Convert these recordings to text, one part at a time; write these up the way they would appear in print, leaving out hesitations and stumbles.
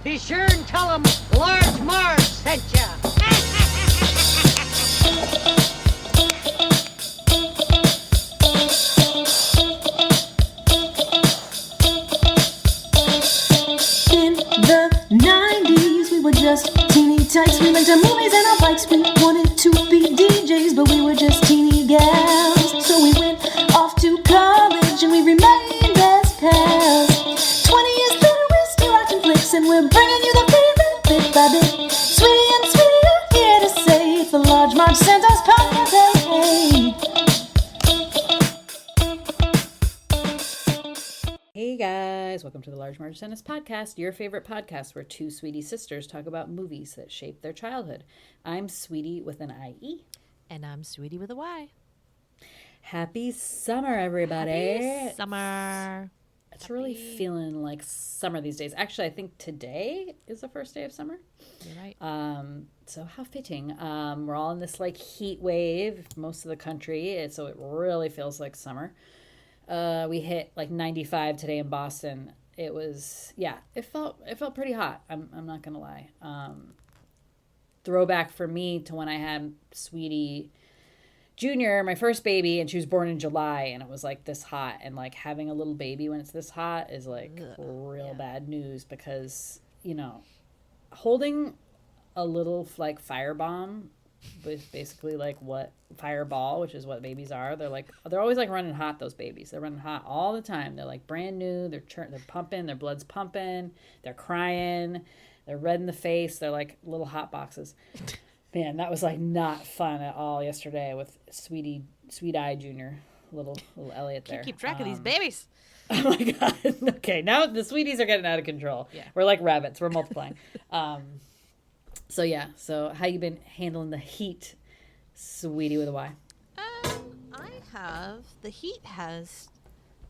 Be sure and tell them Large Mars sent ya. In the 90s, we were just teeny tykes. We went to movies and our bikes. We wanted to be DJs, but we were just teeny gals. So we went off to college and we remained as pals. 20 years later, we're still watching flicks and we're bringing you the favorite bit by bit. Sweetie and Sweetie are here to say it's the Large Marge Santa's podcast. Hey. Hey guys, welcome to the Large Marge Tennis Podcast, your favorite podcast where two sweetie sisters talk about movies that shaped their childhood. I'm Sweetie with an I-E. And I'm Sweetie with a Y. Happy summer, everybody. Happy summer. It's really feeling like summer these days. Actually, I think today is the first day of summer. You're right. So how fitting. We're all in this like heat wave, most of the country, so it really feels like summer. We hit like 95 today in Boston. It was, it felt pretty hot. I'm not gonna lie. Throwback for me to when I had Sweetie Junior, my first baby, and she was born in July, and it was like this hot. And like having a little baby when it's this hot is like real bad news because, you know, holding a little like firebomb was basically like what fireball, which is what babies are. They're always like running hot. Those babies, they're running hot all the time. They're like brand new. They're pumping. Their blood's pumping. They're crying. They're red in the face. They're like little hot boxes. Man, that was like not fun at all yesterday with Sweet Eye Junior, little Elliot there. Can't keep track of these babies. Oh my god. Okay, now the sweeties are getting out of control. Yeah, we're like rabbits. We're multiplying. So how you been handling the heat, Sweetie with a Y? The heat has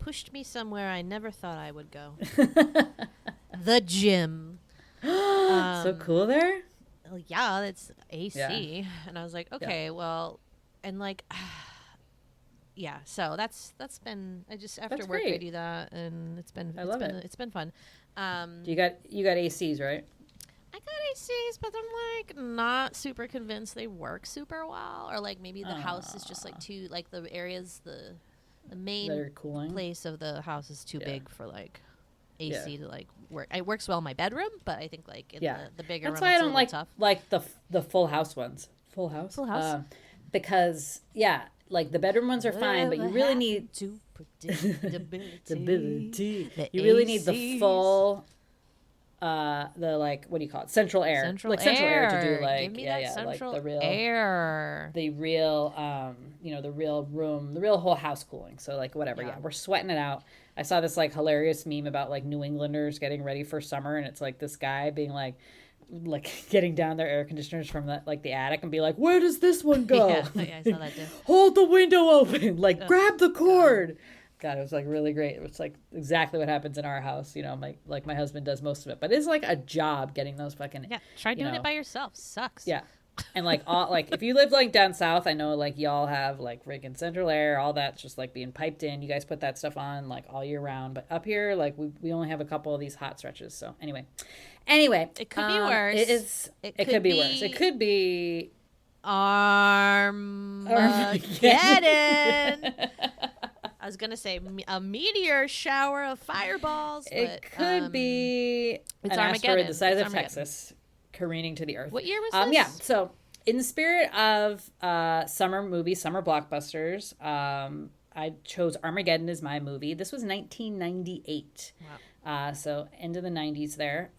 pushed me somewhere I never thought I would go. The gym. So cool there? Well, yeah, it's AC. Yeah. And I was like, okay, well, and like, yeah, so that's been, I just, after That's work, great. I do that, and it's been fun. You got ACs, right? I got ACs, but I'm like not super convinced they work super well, or like maybe the house is just like too, like the areas, the main place of the house is too big for like AC to like work. It works well in my bedroom, but I think like in the bigger room, that's why I don't tough. like the full house ones. Full house. Because like the bedroom ones are fine, but you really need to predictability. You really need the full the like, what do you call it, central air, central air to do like Give me that central like the real air, the real the real room, the real whole house cooling. So like whatever, we're sweating it out. I saw this like hilarious meme about like New Englanders getting ready for summer, and it's like this guy being like getting down their air conditioners from the attic and be like, where does this one go? yeah, I saw that too. Hold the window open, like grab the cord. God, it was like really great. It was like exactly what happens in our house. You know, my husband does most of it, but it's like a job getting those fucking. Yeah, try doing it by yourself. Sucks. Yeah, and like all like if you live like down south, I know like y'all have like friggin' central air, all that's just like being piped in. You guys put that stuff on like all year round, but up here like we only have a couple of these hot stretches. So anyway, it could be worse. It is. It could be worse. It could be Armageddon. I was going to say a meteor shower of fireballs. But, it could be it's an asteroid the size of Texas careening to the earth. What year was this? Yeah, so in the spirit of summer movies, summer blockbusters, I chose Armageddon as my movie. This was 1998. Wow. So end of the 90s there.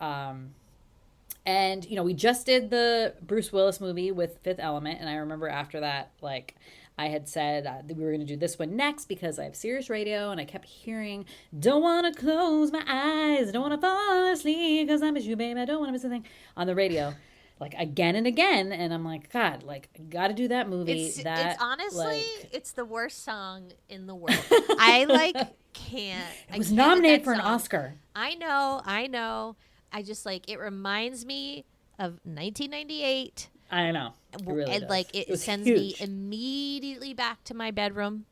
And, you know, we just did the Bruce Willis movie with Fifth Element, and I remember after that, like, I had said that we were going to do this one next because I have Sirius Radio, and I kept hearing, don't want to close my eyes, don't want to fall asleep because I miss you, baby, I don't want to miss a thing, on the radio, like, again and again, and I'm like, God, like, I got to do that movie. It's honestly, it's the worst song in the world. I, like, can't. It was nominated for an Oscar. I know. I just, like, it reminds me of 1998. I know. It really does. Like it sends me immediately back to my bedroom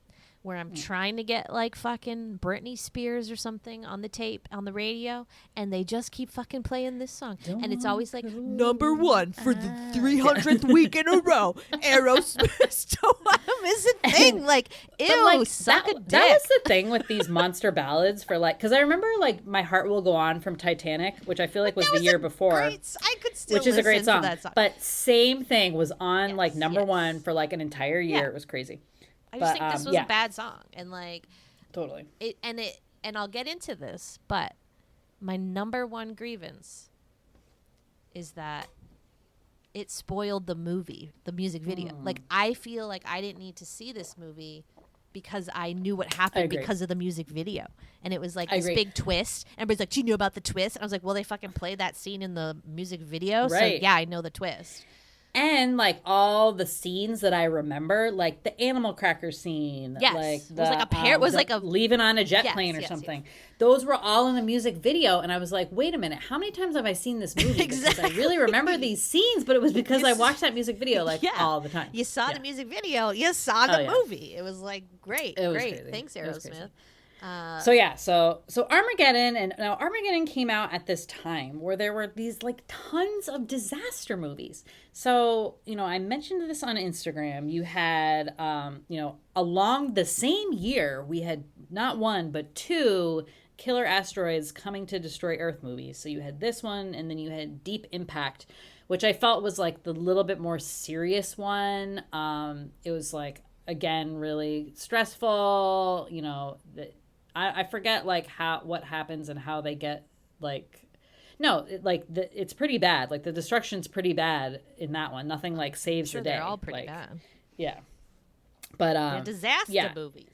where I'm trying to get like fucking Britney Spears or something on the tape on the radio, and they just keep fucking playing this song, and it's always like #1 for the 300th week in a row. Aerosmith, Don't Want to Miss a Thing. Like, ew, like, suck a dick. That was the thing with these monster ballads for like, because I remember like My Heart Will Go On from Titanic, which I feel like was the year before, I could still which is a great song. That song. But same thing was on like #1 for like an entire year. It was crazy. I just think this was a bad song, and like totally. And I'll get into this, but my #1 grievance is that it spoiled the movie, the music video. Like, I feel like I didn't need to see this movie because I knew what happened because of the music video. And it was like this big twist. Everybody's like, do you know about the twist? And I was like, well, they fucking played that scene in the music video. Right. So yeah, I know the twist. And like all the scenes that I remember, like the animal cracker scene, yes, like it was like a pair. It was like a leaving on a jet plane or something. Yes. Those were all in the music video, and I was like, "Wait a minute, how many times have I seen this movie?" Because I really remember these scenes, but it was because I watched that music video like all the time. You saw the music video, you saw the movie. It was like great, it was great. Crazy. Thanks, Aerosmith. So Armageddon, and now Armageddon came out at this time where there were these like tons of disaster movies. So, I mentioned this on Instagram. You had, along the same year, we had not one, but two killer asteroids coming to destroy Earth movies. So you had this one, and then you had Deep Impact, which I felt was like the little bit more serious one. It was like, again, really stressful, I forget like what happens and how they get like, it's pretty bad. Like the destruction's pretty bad in that one. Nothing like saves the day. They're all pretty bad. Yeah, but they're disaster movies.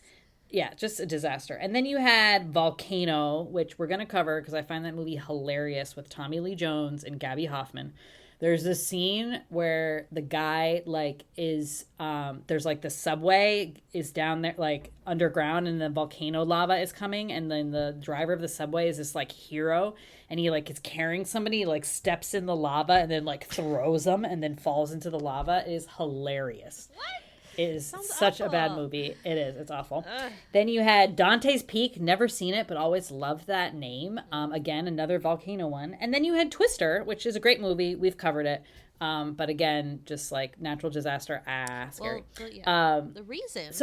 Yeah, just a disaster. And then you had Volcano, which we're gonna cover because I find that movie hilarious with Tommy Lee Jones and Gabby Hoffman. There's this scene where the guy like is there's like the subway is down there like underground and the volcano lava is coming, and then the driver of the subway is this like hero, and he like is carrying somebody, like steps in the lava and then like throws them and then falls into the lava. It is hilarious. What? It is such a bad movie. It is. It's awful. Then you had Dante's Peak. Never seen it, but always loved that name. Again, another volcano one. And then you had Twister, which is a great movie. We've covered it. But again, just like natural disaster. Scary. Well, the reason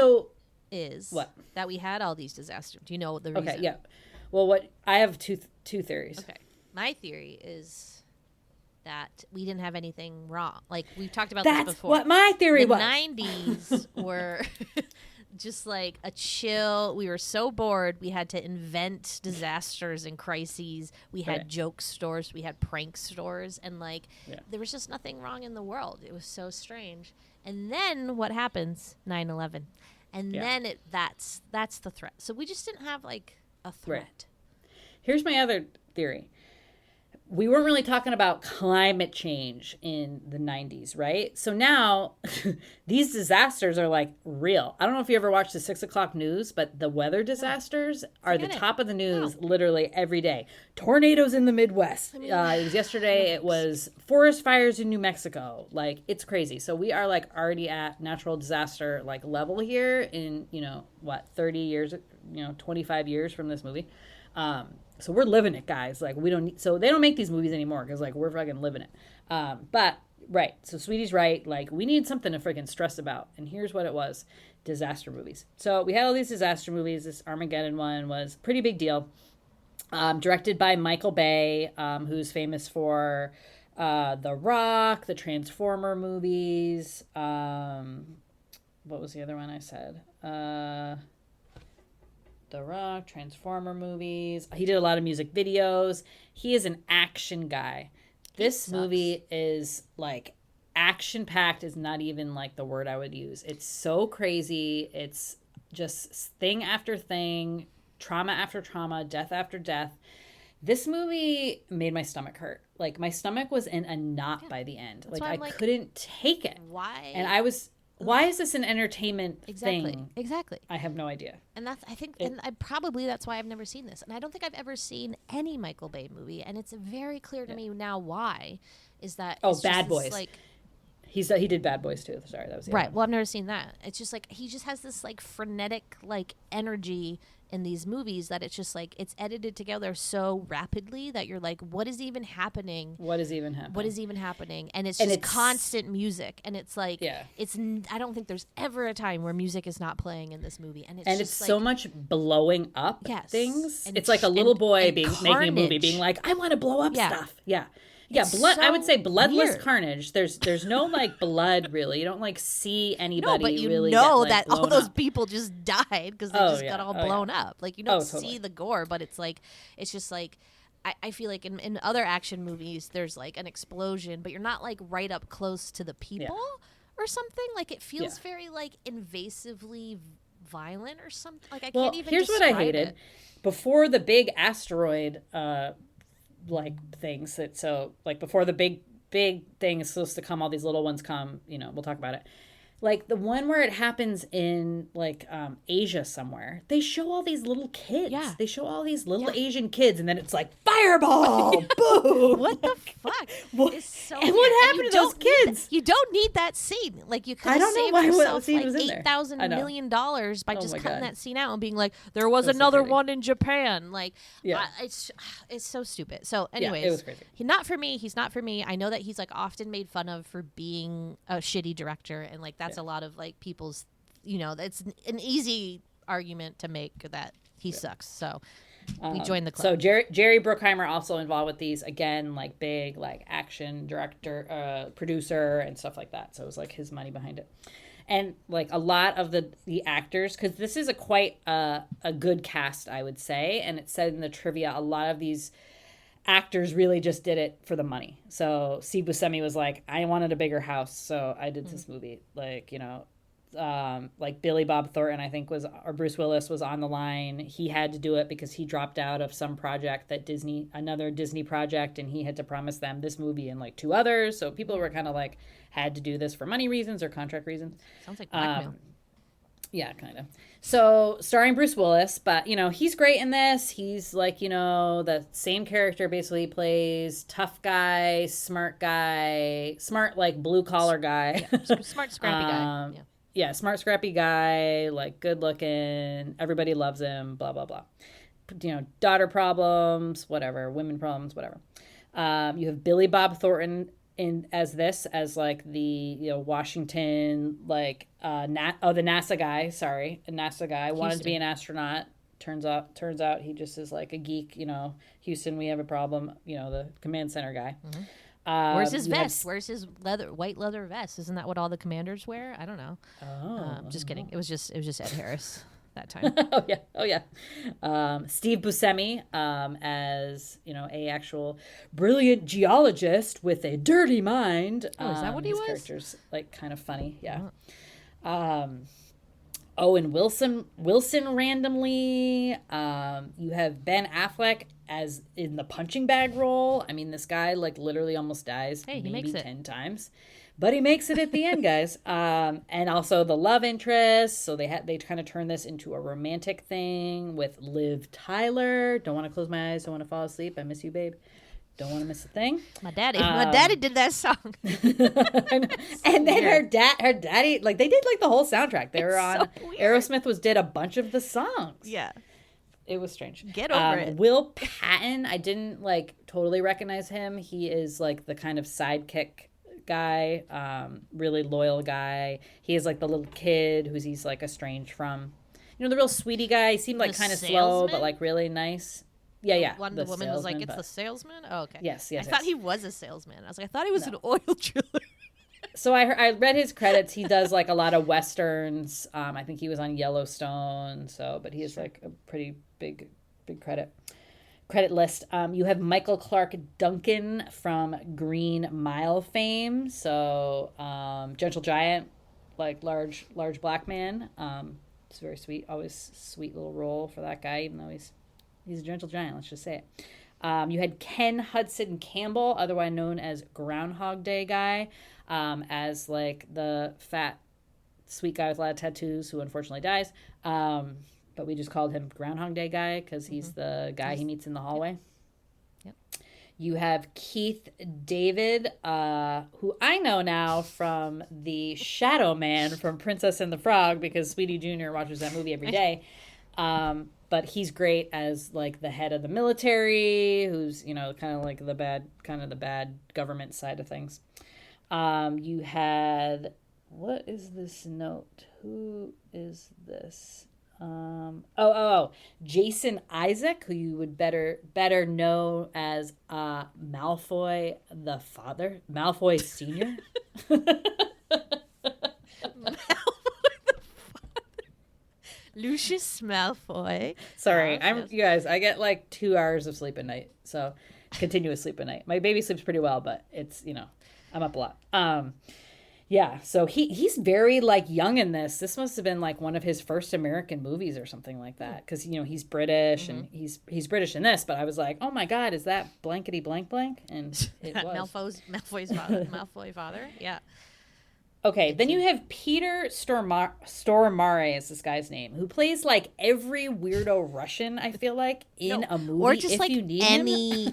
is that we had all these disasters. Do you know the reason? Okay, yeah. Well, I have two theories. Okay. My theory is that we didn't have anything wrong. Like, we've talked about this before. That's what my theory was. The 90s were just like a chill. We were so bored. We had to invent disasters and crises. We had joke stores. We had prank stores. And, like, there was just nothing wrong in the world. It was so strange. And then what happens? 9/11. And then that's the threat. So we just didn't have, like, a threat. Right. Here's my other theory. We weren't really talking about climate change in the 90s, right? So now these disasters are like real. I don't know if you ever watched the 6 o'clock news, but the weather disasters are the top of the news literally every day. Tornadoes in the Midwest. It was yesterday. It was forest fires in New Mexico. Like, it's crazy. So we are like already at natural disaster like level here in, 30 years, 25 years from this movie. So we're living it, guys. Like, we don't need, so they don't make these movies anymore because like we're fucking living it. But right. So Sweetie's right. Like, we need something to freaking stress about. And here's what it was. Disaster movies. So we had all these disaster movies. This Armageddon one was a pretty big deal. Directed by Michael Bay, who's famous for The Rock, the Transformer movies. What was the other one I said? The Rock, Transformer movies. He did a lot of music videos. He is an action guy. This movie is like action-packed is not even like the word I would use. It's so crazy. It's just thing after thing, trauma after trauma, death after death. This movie made my stomach hurt. Like, my stomach was in a knot by the end. Like, I couldn't take it. Why? And I was... Why is this an entertainment thing? Exactly. I have no idea. And that's, I think, probably that's why I've never seen this. And I don't think I've ever seen any Michael Bay movie. And it's very clear to me now why. Is that Bad Boys. Like, He did Bad Boys too. Sorry, that was the right. other one. Well, I've never seen that. It's just like he just has this like frenetic like energy in these movies that it's just like it's edited together so rapidly that you're like, what is even happening? What is even happening? And it's just constant music, and it's like, it's. I don't think there's ever a time where music is not playing in this movie, and it's just like, so much blowing up things. It's like a little boy making a movie, being like, I want to blow up stuff. Yeah, blood. So I would say bloodless weird. Carnage. There's no like blood really. You don't like see anybody. No, but you really know get, like, that all those up. People just died because they just got all blown up. Like you don't totally. see the gore, but it's like it's just like I feel like in other action movies there's like an explosion, but you're not like right up close to the people or something. Like it feels very like invasively violent or something. Like I can't even. Here's what I hated before the big asteroid. Like things that before the big thing is supposed to come, all these little ones come, we'll talk about it. Like the one where it happens in like Asia somewhere, they show all these little kids. Yeah. They show all these little Asian kids, and then it's like fireball, boom. What the fuck? It's so and weird. What happened to those kids? You don't need that scene. Like you could have saved yourself like $8,000 million by just cutting that scene out and being like, there was another one in Japan. Like, it's so stupid. So, anyways, it was crazy. He's not for me. I know that he's like often made fun of for being a shitty director, and like that's a lot of like people's, that's an easy argument to make that he sucks. So we joined the club. So Jerry Bruckheimer also involved with these, again, like big like action director, producer and stuff like that. So it was like his money behind it. And like a lot of the actors, because this is quite a good cast, I would say. And it said in the trivia, a lot of these actors really just did it for the money. So Steve Buscemi was like, I wanted a bigger house, so I did this movie. Like, like Billy Bob Thornton, I think or Bruce Willis was on the line. He had to do it because he dropped out of some project another Disney project, and he had to promise them this movie and like 2 others. So people were kind of like, had to do this for money reasons or contract reasons. Sounds like blackmail. Yeah, kind of. So, starring Bruce Willis, but, he's great in this. He's like, the same character basically plays tough guy, smart, like blue-collar guy. Yeah, smart, scrappy guy. Yeah, smart, scrappy guy, like good looking. Everybody loves him, blah, blah, blah. Daughter problems, whatever. Women problems, whatever. You have Billy Bob Thornton as like the Washington like the NASA guy. Sorry, a NASA guy wanted to be an astronaut. Turns out he just is like a geek. Houston, we have a problem. The command center guy. Mm-hmm. Where's his vest? Where's his white leather vest? Isn't that what all the commanders wear? I don't know. Just kidding. It was just Ed Harris that time. Oh yeah. Steve Buscemi as a actual brilliant geologist with a dirty mind. Oh, is that what he was? Character's like kind of funny. Yeah. And Wilson randomly. You have Ben Affleck as in the punching bag role. I mean, this guy like literally almost dies maybe 10 times. But he makes it at the end, guys. And also the love interest. So they kind of turn this into a romantic thing with Liv Tyler. Don't want to close my eyes. Don't want to fall asleep. I miss you, babe. Don't want to miss a thing. My daddy did that song. And then her daddy, like they did like the whole soundtrack. They were on. So Aerosmith did a bunch of the songs. Yeah. It was strange. Get over it. Will Patton, I didn't like totally recognize him. He is like the kind of sidekick guy, really loyal guy. He is like the little kid he's like estranged from. The real sweetie guy. He seemed like kind of slow, but like really nice. Yeah. One of the women was like, "It's the salesman." Oh, okay. Yes. I thought he was a salesman. I was like, I thought he was an oil driller. So I read his credits. He does like a lot of westerns. I think he was on Yellowstone. But he is like a pretty big credit list. You have Michael Clark Duncan from Green Mile fame. So Gentle Giant, like large black man. It's very sweet. Always sweet little role for that guy, even though he's a gentle giant. Let's just say it. You had Ken Hudson Campbell, otherwise known as Groundhog Day guy, as like the fat, sweet guy with a lot of tattoos who unfortunately dies. But we just called him Groundhog Day guy because he's the guy he meets in the hallway. Yep. You have Keith David, who I know now from the Shadow Man from Princess and the Frog, because Sweetie Jr. watches that movie every day. But he's great as like the head of the military, who's, you know, kind of like the bad government side of things. You had, what is this note? Who is this? Jason Isaac, who you would better know as Malfoy the father, Malfoy Senior. Lucius Malfoy. Sorry, you guys. I get like 2 hours of sleep at night, so continuous sleep at night. My baby sleeps pretty well, but it's, you know, I'm up a lot. Yeah, so he's very like young in this. This must have been like one of his first American movies or something like that, because, you know, he's British and he's British in this. But I was like, oh my God, is that blankety blank blank? And it was Malfoy's father. Yeah. Okay, then you have Peter Stormare is this guy's name, who plays like every weirdo Russian, I feel like, in a movie. Or just if like you need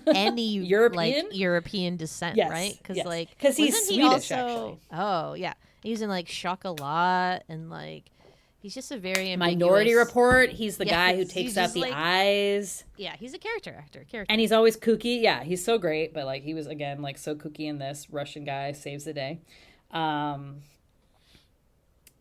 any European? like European descent, Yes, right? Because yes. like 'Cause he's wasn't Swedish, he also, actually. Oh yeah, he's in like Chocolat and like he's just a very Minority Report. He's the guy who he's takes just out the like- eyes. Yeah, he's a character actor. And he's always kooky. Yeah, he's so great. But like he was, again, like so kooky in this. Russian guy saves the day.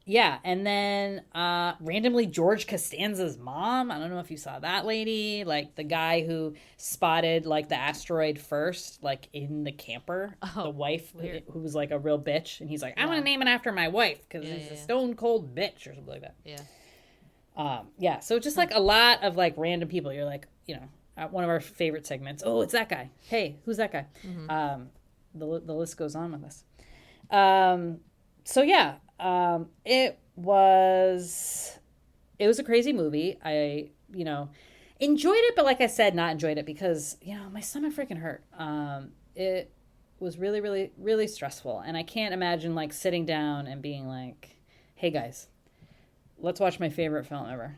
Yeah, and then randomly George Costanza's mom. I don't know if you saw that lady. Like the guy who spotted like the asteroid first, like in the camper. The wife who was like a real bitch. And he's like, I want to name it after my wife because it's a stone cold bitch or something like that. Yeah. Yeah, so just like a lot of like random people. You're like, you know, one of our favorite segments. Oh, it's that guy. Hey, who's that guy? The list goes on with this. So yeah, it was a crazy movie. I, you know, enjoyed it, but like I said, not enjoyed it because, you know, my stomach freaking hurt. It was really, really, really stressful. And I can't imagine like sitting down and being like, hey guys, let's watch my favorite film ever.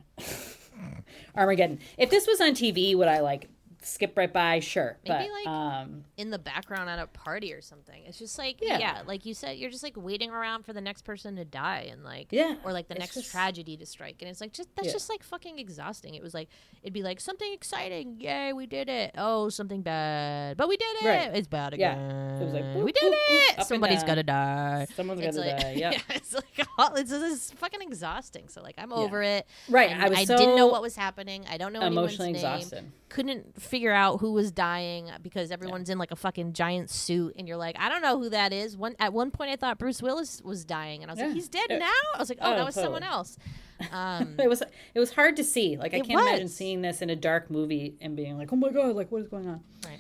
Armageddon. If this was on TV, would I like skip right by? Sure. Maybe but like in the background at a party or something. It's just like, yeah, like you said, you're just like waiting around for the next person to die and like, or like the next tragedy to strike. And it's like, that's just like fucking exhausting. It was like, it'd be like something exciting. Yay, we did it. Oh, something bad. But we did it. Right. It's bad again. Yeah. It was like, boop, we did it. Somebody's gonna die. Someone's gonna die. Yeah. It's like, it's fucking exhausting. So like, I'm over it. Right. I didn't know what was happening. I don't know anyone's name. Exhausted. Couldn't figure out who was dying because everyone's in like a fucking giant suit and you're like, I don't know who that is. At one point I thought Bruce Willis was dying and I was like, he's dead now? I was like, that was someone else. It was hard to see. Like I can't imagine seeing this in a dark movie and being like, oh my God, like what is going on? Right.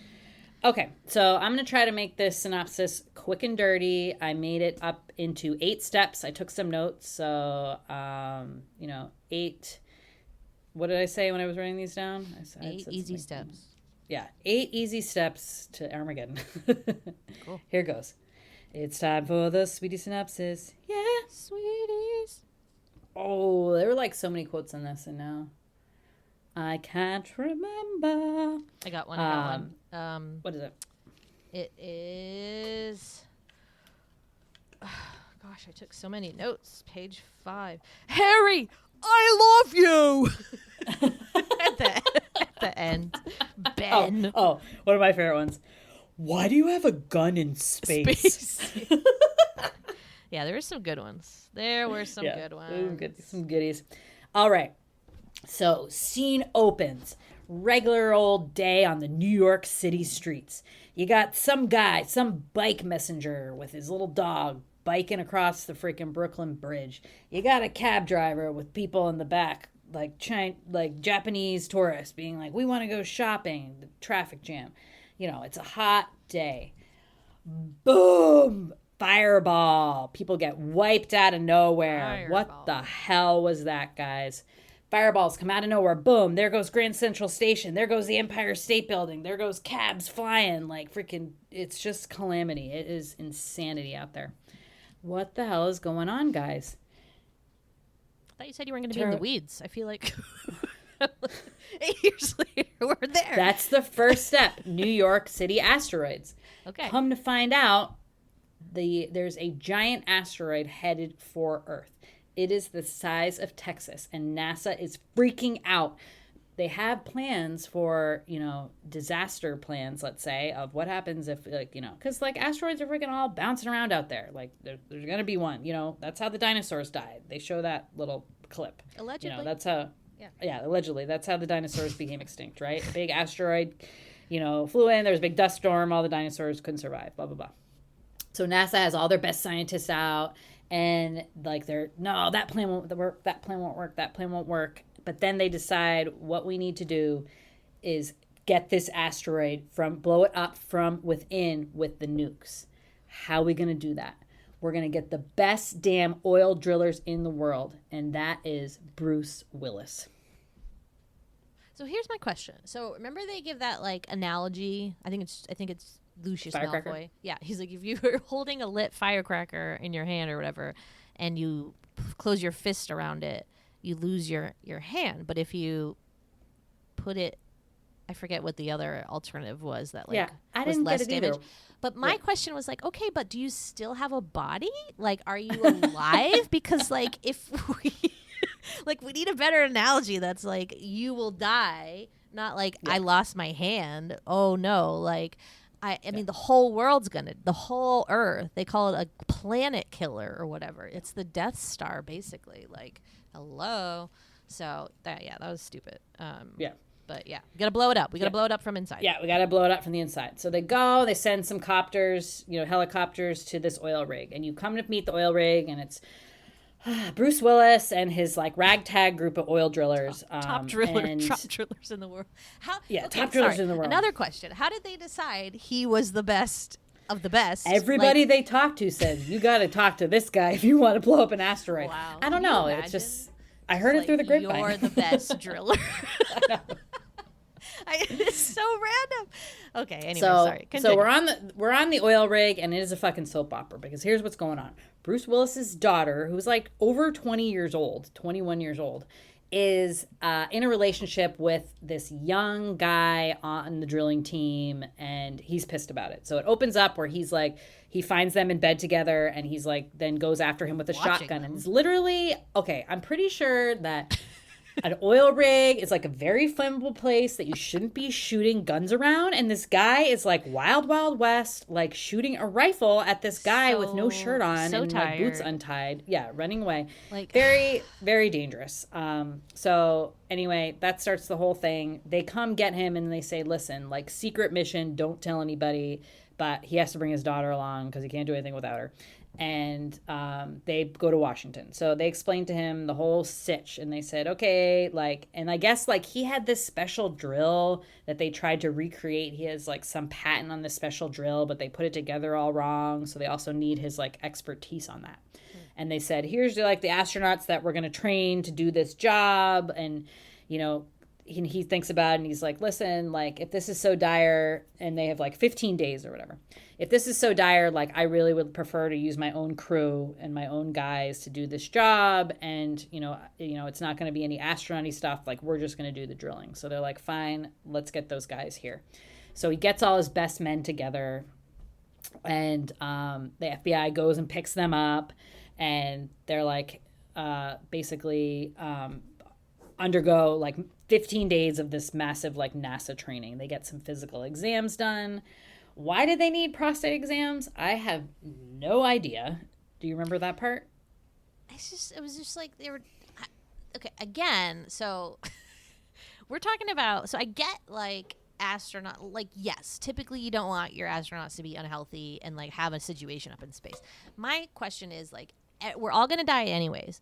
Okay, so I'm going to try to make this synopsis quick and dirty. I made it up into 8 steps. I took some notes. So, 8... What did I say when I was writing these down? I said 8 easy steps. Yeah, 8 easy steps to Armageddon. Cool. Here goes. It's time for the sweetie synopsis. Yeah. Sweeties. Oh, there were like so many quotes in this, and now I can't remember. I got one. What is it? It is... Gosh, I took so many notes. Page 5. Harry, I love you. at the end. Ben. Oh, one of my favorite ones. Why do you have a gun in space? Yeah, there were some good ones. There were some good ones. Some goodies. All right. So, scene opens. Regular old day on the New York City streets. You got some guy, some bike messenger with his little dog biking across the freaking Brooklyn Bridge. You got a cab driver with people in the back, like Japanese tourists being like, we want to go shopping, the traffic jam. You know, it's a hot day. Boom! Fireball. People get wiped out of nowhere. What the hell was that, guys? Fireballs come out of nowhere. Boom. There goes Grand Central Station. There goes the Empire State Building. There goes cabs flying. Like freaking, it's just calamity. It is insanity out there. What the hell is going on, guys? I thought you said you weren't going to be in the weeds. I feel like... 8 years later, we're there. That's the first step. New York City asteroids. Okay. Come to find out, there's a giant asteroid headed for Earth. It is the size of Texas, and NASA is freaking out. They have plans for, disaster plans, let's say, of what happens if, because, asteroids are freaking all bouncing around out there. There's going to be one, that's how the dinosaurs died. They show that little clip. Allegedly. That's how, allegedly. That's how the dinosaurs became extinct, right? A big asteroid, flew in, there was a big dust storm, all the dinosaurs couldn't survive, blah, blah, blah. So NASA has all their best scientists out, and, no, that plan won't work, that plan won't work. But then they decide what we need to do is get this asteroid blow it up from within with the nukes. How are we going to do that? We're going to get the best damn oil drillers in the world, and that is Bruce Willis. So here's my question. So remember they give that analogy? I think it's Lucius Malfoy. Yeah, he's like, if you were holding a lit firecracker in your hand or whatever, and you close your fist around it, you lose your hand. But if you put it, I forget what the other alternative was that I was didn't less get it damage. either. But my question was okay, but do you still have a body? Are you alive? Because if we we need a better analogy that's you will die, not I lost my hand. Oh no, I mean, the whole world's the whole Earth. They call it a planet killer or whatever. It's the Death Star, basically. Hello. So that was stupid. But we gotta blow it up. We gotta blow it up from inside. Yeah, we gotta blow it up from the inside. So they send some copters, helicopters to this oil rig, and you come to meet the oil rig, and it's Bruce Willis and his ragtag group of oil drillers. Top drillers in the world. Top drillers in the world. Another question: how did they decide he was the best of the best? Everybody they talked to said, you got to talk to this guy if you want to blow up an asteroid. Wow. I don't know. It's just, I heard it through the grapevine. You're the best driller. I know. It's so random. Okay, anyway, sorry. Continue. So we're on the oil rig, and it is a fucking soap opera, because here's what's going on. Bruce Willis's daughter, who's over 21 years old, is in a relationship with this young guy on the drilling team, and he's pissed about it. So it opens up where he's he finds them in bed together, and he's then goes after him with a shotgun. And it's literally, okay, I'm pretty sure that an oil rig is a very flammable place that you shouldn't be shooting guns around. And this guy is wild, wild west, shooting a rifle at this guy with no shirt on and boots untied. Yeah, running away. Very, very dangerous. So anyway, that starts the whole thing. They come get him and they say, listen, secret mission, don't tell anybody, but he has to bring his daughter along because he can't do anything without her. And they go to Washington. So they explained to him the whole sitch, and they said, okay, and I guess he had this special drill that they tried to recreate. He has some patent on this special drill, but they put it together all wrong. So they also need his expertise on that. And they said, here's the astronauts that we're going to train to do this job. And, he thinks about it, and he's listen, if this is so dire, and they have 15 days or whatever. If this is so dire, I really would prefer to use my own crew and my own guys to do this job. And, it's not going to be any astronaut-y stuff. We're just going to do the drilling. So they're fine, let's get those guys here. So he gets all his best men together, and the FBI goes and picks them up, and they're basically undergo 15 days of this massive NASA training. They get some physical exams done. Why did they need prostate exams? I have no idea. Do you remember that part? It was just they were okay again. So we're talking about. So I get astronaut. Yes, typically you don't want your astronauts to be unhealthy and have a situation up in space. My question is we're all gonna die anyways.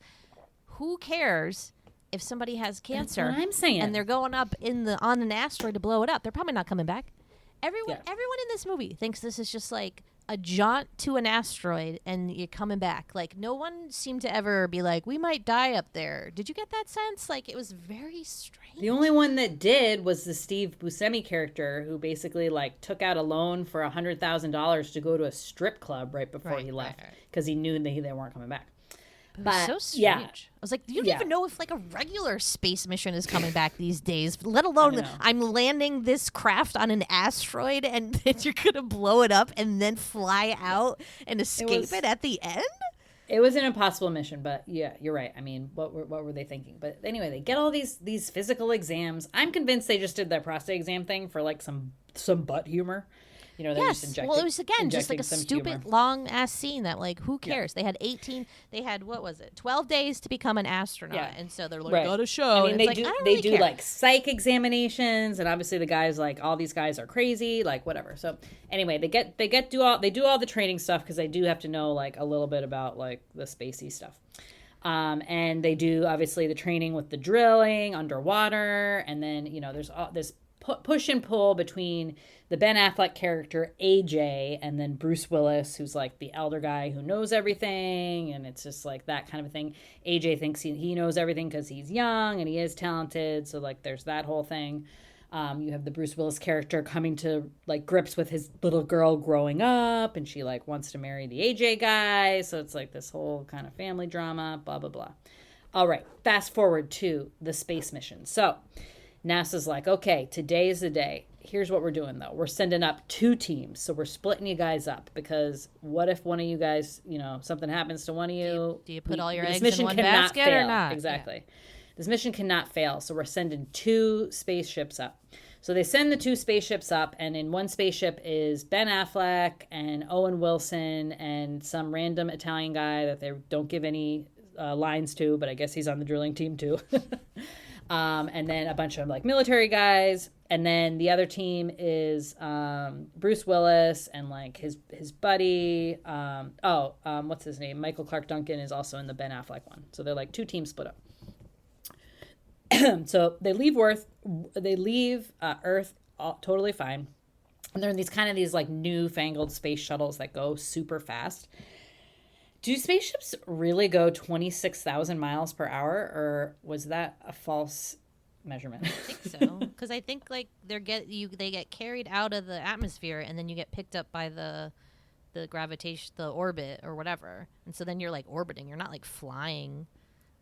Who cares? If somebody has cancer, that's what I'm saying, and they're going up on an asteroid to blow it up, they're probably not coming back. Everyone in this movie thinks this is just a jaunt to an asteroid, and you're coming back. No one seemed to ever be we might die up there. Did you get that sense? It was very strange. The only one that did was the Steve Buscemi character, who basically took out a loan for $100,000 to go to a strip club right before he left, because he knew that they weren't coming back. But so strange. Yeah. I was like, you don't even know if like a regular space mission is coming back these days, let alone I'm landing this craft on an asteroid and then you're going to blow it up and then fly out and escape it at the end? It was an impossible mission, but yeah, you're right. I mean, what were they thinking? But anyway, they get all these physical exams. I'm convinced they just did that prostate exam thing for like some butt humor. You know, yes. Well, it was again just like a stupid long ass scene that like who cares? They had 12 days to become an astronaut, and so they're like, got a show. I mean, they do like psych examinations, and obviously the guys like all these guys are crazy, like whatever. So anyway, they do all the training stuff because they do have to know like a little bit about like the spacey stuff. And they do obviously the training with the drilling underwater, and then there's all this push and pull between the Ben Affleck character AJ and then Bruce Willis, who's like the elder guy who knows everything, and it's just like that kind of a thing. AJ thinks he knows everything because he's young and he is talented, so like there's that whole thing. You have the Bruce Willis character coming to like grips with his little girl growing up, and she like wants to marry the AJ guy, so it's like this whole kind of family drama, blah blah blah. All right, fast forward to the space mission. So NASA's like, okay, today is the day. Here's what we're doing, though. We're sending up 2 teams. So we're splitting you guys up because what if one of you guys, something happens to one of you? Do you put all your eggs in one basket or not? Exactly. Yeah. This mission cannot fail. So we're sending 2 spaceships up. So they send the 2 spaceships up, and in one spaceship is Ben Affleck and Owen Wilson and some random Italian guy that they don't give any lines to, but I guess he's on the drilling team too. And then a bunch of like military guys, and then the other team is Bruce Willis and like his buddy. What's his name? Michael Clark Duncan is also in the Ben Affleck one. So they're like 2 teams split up. So they leave Earth. Earth totally fine, and they're in these like newfangled space shuttles that go super fast. Do spaceships really go 26,000 miles per hour, or was that a false measurement? I think so, because I think like they get carried out of the atmosphere, and then you get picked up by the gravitation, the orbit or whatever, and so then you're like orbiting. You're not like flying,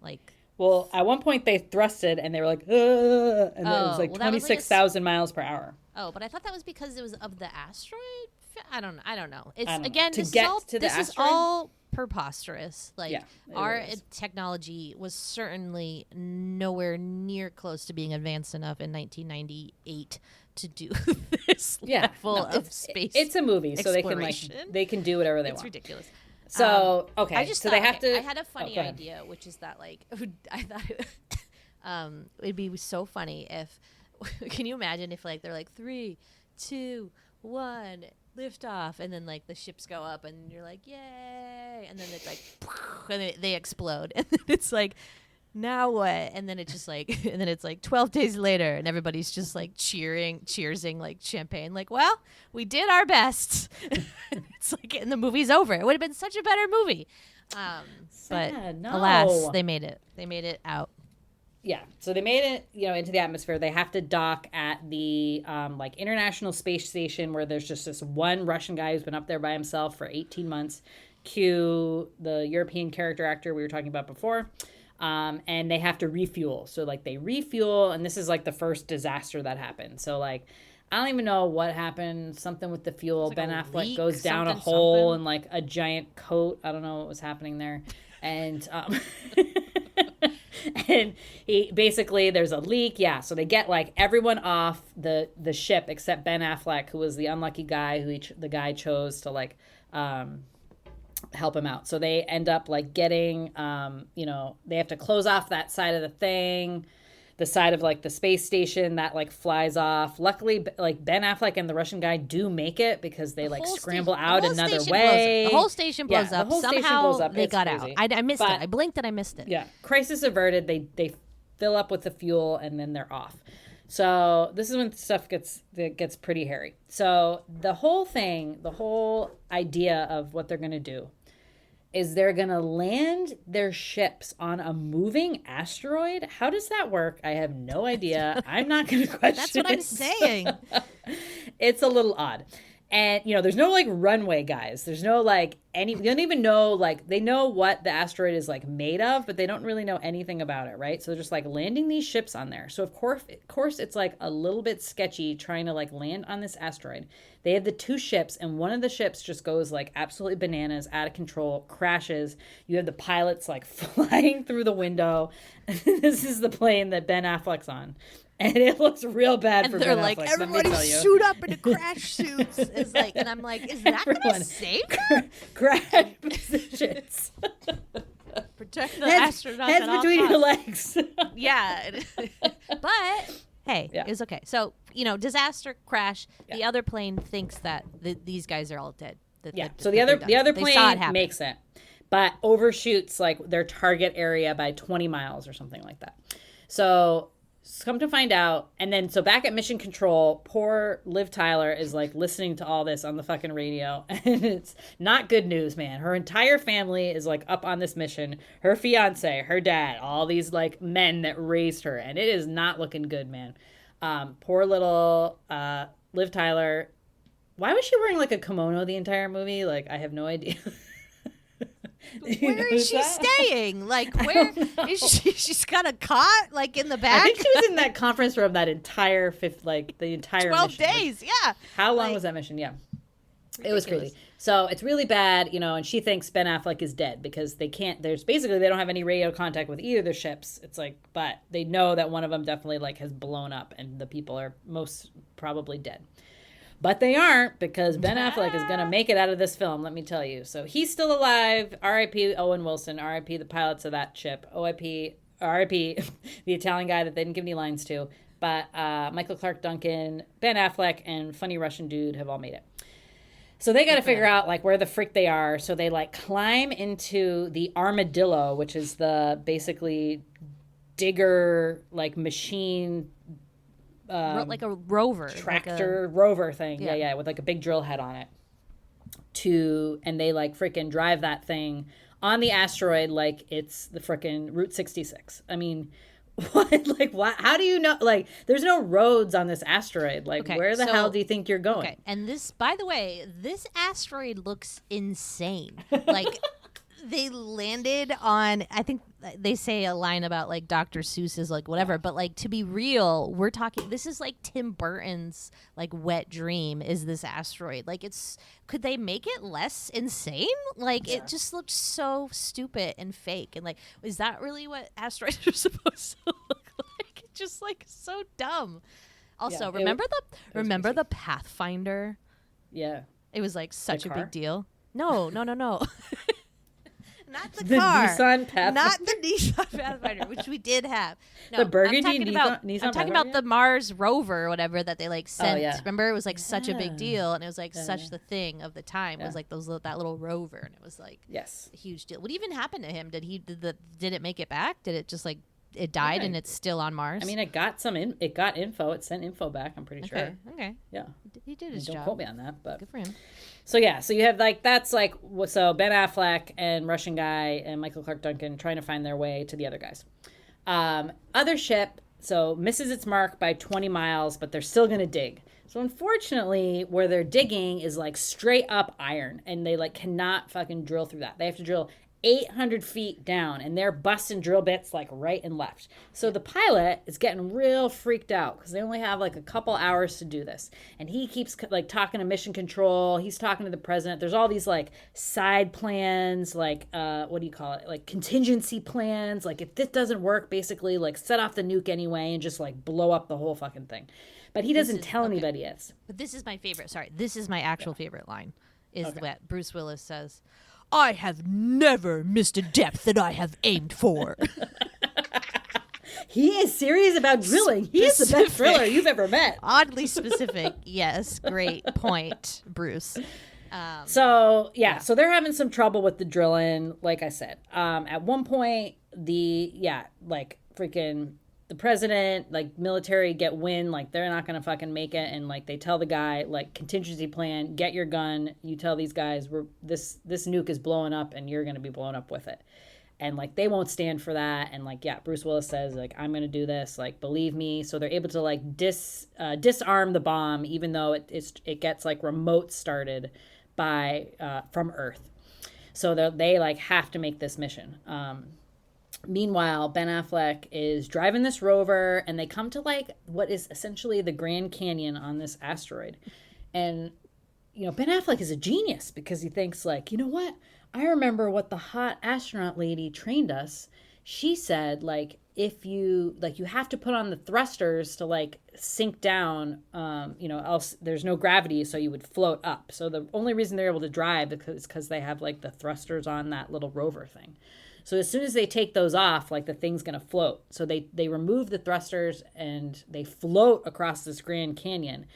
like. Well, at one point they thrusted, and they were like, and then it was like 26,000 miles per hour. Oh, but I thought that was because it was of the asteroid. I don't know. It's this is all preposterous. Like our technology was certainly nowhere near close to being advanced enough in 1998 to do this level of space. It's a movie, so they can do whatever they want. It's ridiculous. So they have to. I had a funny idea, which is that like I thought it'd be so funny if. Can you imagine if like they're like 3, 2, 1, lift off, and then like the ships go up, and you're like yay, and then it's like, and they explode, and then it's like, now what? And then it's just like, and then it's like 12 days later, and everybody's just like cheersing like champagne, like, well, we did our best. It's like, and the movie's over. It would have been such a better movie. But alas, they made it. They made it out. Yeah, so they made it, into the atmosphere. They have to dock at the like International Space Station, where there's just this one Russian guy who's been up there by himself for 18 months. Cue the European character actor we were talking about before. And they have to refuel. So like they refuel, and this is like the first disaster that happened. So like I don't even know what happened. Something with the fuel. Like Ben Affleck goes down a hole in like a giant coat. I don't know what was happening there. And and there's a leak. Yeah, so they get like everyone off the ship except Ben Affleck, who was the unlucky guy who the guy chose to like help him out. So they end up like getting they have to close off that side of the thing, the side of like the space station that like flies off. Luckily, like Ben Affleck and the Russian guy do make it because they like scramble out another way. The whole station blows up. Somehow they got out. I missed it. I blinked and I missed it. Yeah, crisis averted. They fill up with the fuel and then they're off. So this is when stuff gets pretty hairy. So the whole idea of what they're gonna do is they're going to land their ships on a moving asteroid. How does that work? I have no idea. I'm not going to question That's what I'm saying. It's a little odd. And, you know, there's no, like, runway, guys. There's no, like, they don't even know, like, they know what the asteroid is, like, made of, but they don't really know anything about it, right? So they're just, like, landing these ships on there. So, of course, it's, like, a little bit sketchy trying to, like, land on this asteroid. They have the 2 ships, and one of the ships just goes, like, absolutely bananas, out of control, crashes. You have the pilots, like, flying through the window. This is the plane that Ben Affleck's on. And it looks real bad and for they're Ben like, Affleck, everybody suit up into crash suits. It's like, and I'm like, is that going to save them? Crash positions. Protect the astronauts heads between your legs. Yeah. But, hey, it's okay. So, you know, disaster crash. The other plane thinks that these guys are all dead. So the other plane makes it, but overshoots, like, their target area by 20 miles or something like that. So... come to find out, and then so back at Mission Control, poor Liv Tyler is like listening to all this on the fucking radio, and it's not good news, man. Her entire family is like up on this mission. Her fiance, her dad, all these like men that raised her, and it is not looking good, man. Poor little Liv Tyler. Why was she wearing like a kimono the entire movie? Like, I have no idea. Where is she staying? Like, where is she? She's got a cot, like, in the back? I think she was in that conference room that entire 12 mission. days, yeah. How long was that mission? Yeah. Ridiculous. It was crazy. So it's really bad, you know, and she thinks Ben Affleck is dead because they don't have any radio contact with either of their ships. It's like, but they know that one of them definitely, like, has blown up and the people are most probably dead. But they aren't, because Ben Affleck is going to make it out of this film, let me tell you. So he's still alive. R.I.P. Owen Wilson. R.I.P. the pilots of that ship. R.I.P. the Italian guy that they didn't give any lines to. But Michael Clark Duncan, Ben Affleck, and funny Russian dude have all made it. So they got to figure out, like, where the frick they are. So they, like, climb into the Armadillo, which is the basically digger, like, machine... like a rover, tractor, rover thing, yeah, with like a big drill head on it. And they like freaking drive that thing on the asteroid like it's the freaking Route 66. I mean, what? Like, what? How do you know? Like, there's no roads on this asteroid. Like, where the hell do you think you're going? Okay, and this, by the way, this asteroid looks insane. Like. They landed on, I think they say a line about like Dr. Seuss is like whatever, but like to be real, we're talking, this is like Tim Burton's like wet dream is this asteroid. Like could they make it less insane? Like it just looked so stupid and fake. And like, is that really what asteroids are supposed to look like? It's just like so dumb. Also, remember the Pathfinder? Yeah. It was like such a big deal. No. Not the car. Nissan Pathfinder. Not the Nissan Pathfinder, which we did have. No, the burgundy I'm talking about the Mars rover or whatever that they like sent. Oh, yeah. Remember, it was like such a big deal, and it was like such the thing of the time. It was like that little rover, and it was like a huge deal. What even happened to him? Did it make it back? Did it just like it died and it's still on Mars? I mean, it got info. It sent info back. I'm pretty sure. Okay. Yeah. He did his job. Don't quote me on that, but good for him. So yeah, so you have like that's like so Ben Affleck and Russian guy and Michael Clark Duncan trying to find their way to the other guys. Other ship so misses its mark by 20 miles, but they're still gonna dig. So unfortunately, where they're digging is like straight up iron, and they like cannot fucking drill through that. They have to drill 800 feet down, and they're busting drill bits like right and left. So the pilot is getting real freaked out because they only have like a couple hours to do this, and he keeps like talking to Mission Control. He's talking to the president. There's all these like side plans, like what do you call it, like contingency plans, like if this doesn't work, basically like set off the nuke anyway and just like blow up the whole fucking thing. But he doesn't tell anybody else. But this is my favorite. Sorry, this is my actual favorite line. Is what Bruce Willis says. I have never missed a depth that I have aimed for. He is serious about drilling. He is the best driller you've ever met. Oddly specific. Yes. Great point, Bruce. So they're having some trouble with the drilling, like I said. At one point, the president, like military get wind, like they're not going to fucking make it. And like they tell the guy, like contingency plan, get your gun. You tell these guys this nuke is blowing up and you're going to be blown up with it. and like they won't stand for that. And like, yeah, Bruce Willis says like, I'm gonna do this, like, believe me. So they're able to like disarm the bomb, even though it gets like remote started by from Earth. So they like have to make this mission. Meanwhile, Ben Affleck is driving this rover, and they come to like what is essentially the Grand Canyon on this asteroid. And Ben Affleck is a genius because he thinks like, you know what? I remember what the hot astronaut lady trained us. She said like, if you have to put on the thrusters to like sink down, else there's no gravity, so you would float up. So the only reason they're able to drive is because they have like the thrusters on that little rover thing. So as soon as they take those off, like the thing's gonna float. So they remove the thrusters and they float across this Grand Canyon.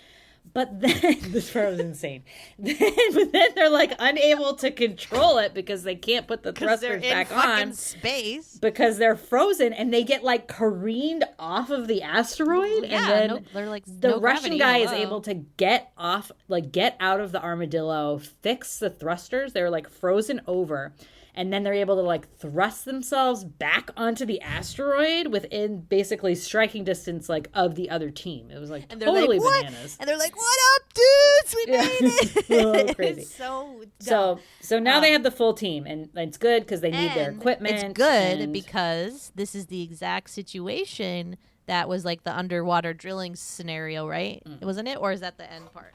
But then this part was insane. But then they're like unable to control it because they can't put the thrusters back on space because they're frozen, and they get like careened off of the asteroid. Yeah, and then they're like the Russian guy is able to get off, like get out of the armadillo, fix the thrusters. They're like frozen over. And then they're able to like thrust themselves back onto the asteroid within basically striking distance like of the other team. It was like totally like, bananas. And they're like, "What up, dudes? We made it!" So crazy. It's so dumb. So now they have the full team, and it's good because they need their equipment. It's good because this is the exact situation that was like the underwater drilling scenario, right? Wasn't it, or is that the end part?